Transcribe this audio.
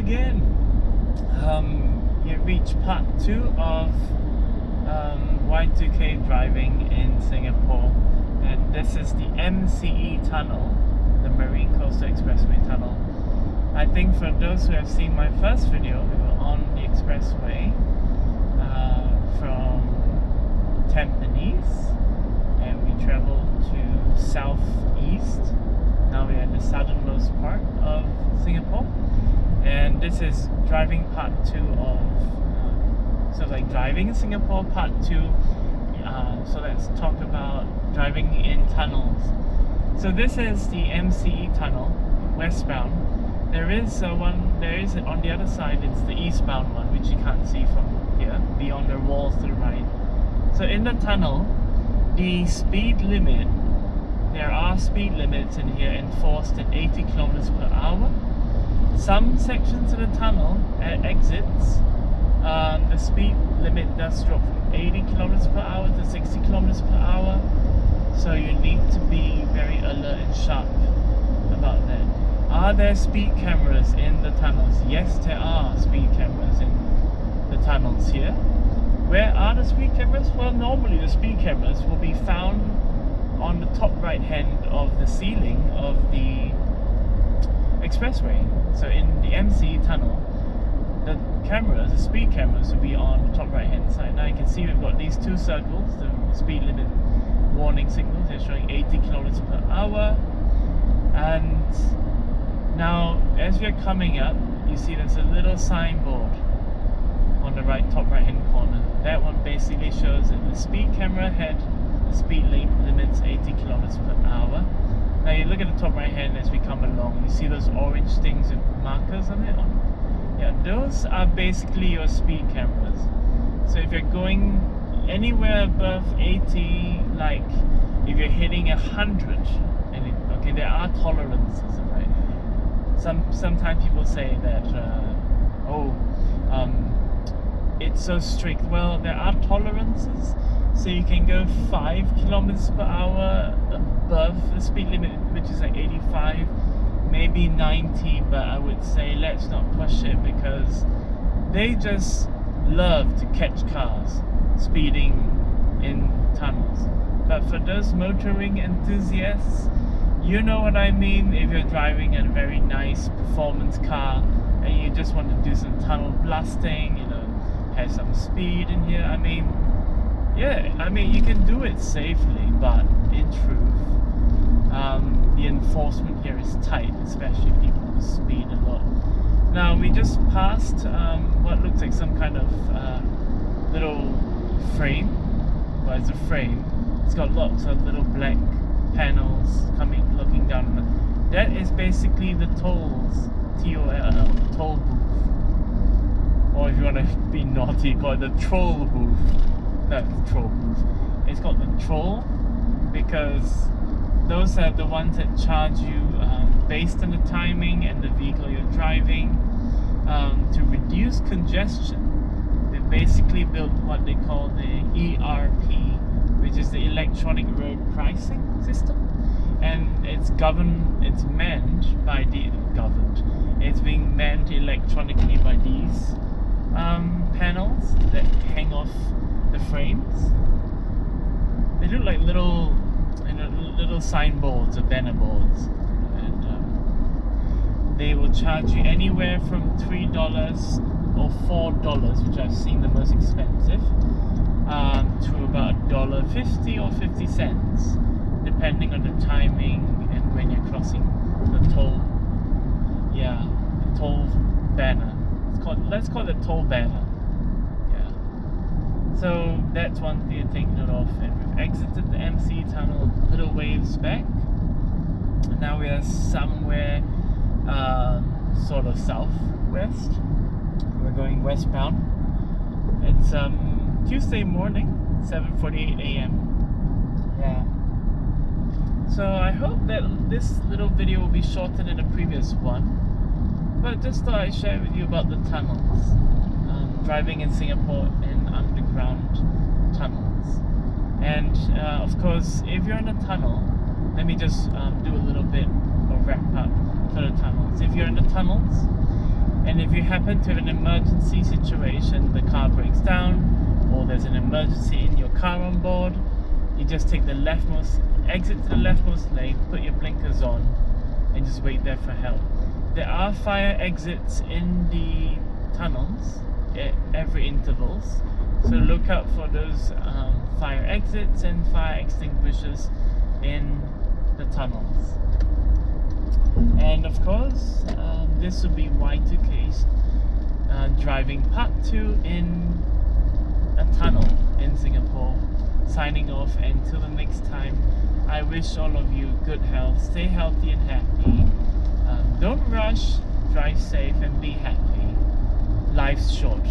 again. You reach part 2 of Y2K driving in Singapore, and this is the MCE tunnel, the Marine Coastal Expressway tunnel. I think for those who have seen my first video, we were on the expressway from Tampines, and we traveled to southeast. Now we're in the southernmost part of Singapore, and this is driving part 2 of so like driving in Singapore part 2. So let's talk about driving in tunnels. So this is the MCE tunnel, westbound. There is on the other side, it's the eastbound one, which you can't see from here, beyond the walls to the right. So in the tunnel, the speed limit, there are speed limits in here enforced at 80 kilometers per hour. Some sections of the tunnel at exits, the speed limit does drop from 80 kilometers per hour to 60 kilometers per hour. So you need to be very alert and sharp about that. Are there speed cameras in the tunnels? Yes, there are speed cameras in the tunnels here. Where are the speed cameras? Well, normally the speed cameras will be found on the top right hand of the ceiling of the expressway. So in the MCE tunnel, the speed cameras will be on the top right hand side. Now you can see we've got these two circles, the speed limit warning signals. They're showing 80 kilometers per hour. And now as we're coming up, you see there's a little signboard on the top right hand corner. That one basically shows that the speed camera had the speed limits 80 kilometers per hour. Now you look at the top right hand as we come along, you see those orange things with markers on it? Yeah, those are basically your speed cameras. So if you're going anywhere above 80, like if you're hitting 100, okay, there are tolerances, right? Sometimes people say that, it's so strict. Well, there are tolerances, so you can go 5 kilometers per hour above the speed limit, which is like 85, maybe 90, but I would say let's not push it, because they just love to catch cars speeding in tunnels. But for those motoring enthusiasts, you know what I mean. If you're driving a very nice performance car and you just want to do some tunnel blasting, have some speed in here, you can do it safely, but in truth, the enforcement here is tight, especially people who speed a lot. Now we just passed what looks like some kind of little frame. Well, it's a frame. It's got lots of little black panels looking down. That is basically the tolls, T-O-L, toll booth. Or if you want to be naughty, call it the troll booth. No, it's troll booth. It's called the troll because those are the ones that charge you based on the timing and the vehicle you're driving. To reduce congestion, they basically built what they call the ERP, which is the electronic road pricing system, and it's being manned electronically by these panels that hang off the frames. They look like little signboards or banner boards, and they will charge you anywhere from $3 or $4, which I've seen the most expensive, to about $1.50 or 50 cents, depending on the timing and when you're crossing the toll. Yeah, the toll banner. Let's call it toll banner. Yeah. So that's one thing to take note of. And we've exited the MC tunnel a little waves back. And now we are somewhere sort of southwest. We're going westbound. It's Tuesday morning, 7:48 a.m. Yeah. So I hope that this little video will be shorter than the previous one. But just thought I'd share with you about the tunnels, driving in Singapore in underground tunnels. And of course, if you're in a tunnel, let me just do a little bit of wrap up for the tunnels. If you're in the tunnels, And if you happen to have an emergency situation, the car breaks down, or there's an emergency in your car on board, you just take the leftmost exit to the leftmost lane, put your blinkers on, and just wait there for help. There are fire exits in the tunnels at every intervals, so look out for those fire exits and fire extinguishers in the tunnels. And of course, this will be Y2K's driving part 2 in a tunnel in Singapore. Signing off, until the next time, I wish all of you good health, stay healthy and happy. Don't rush, drive safe and be happy. Life's short.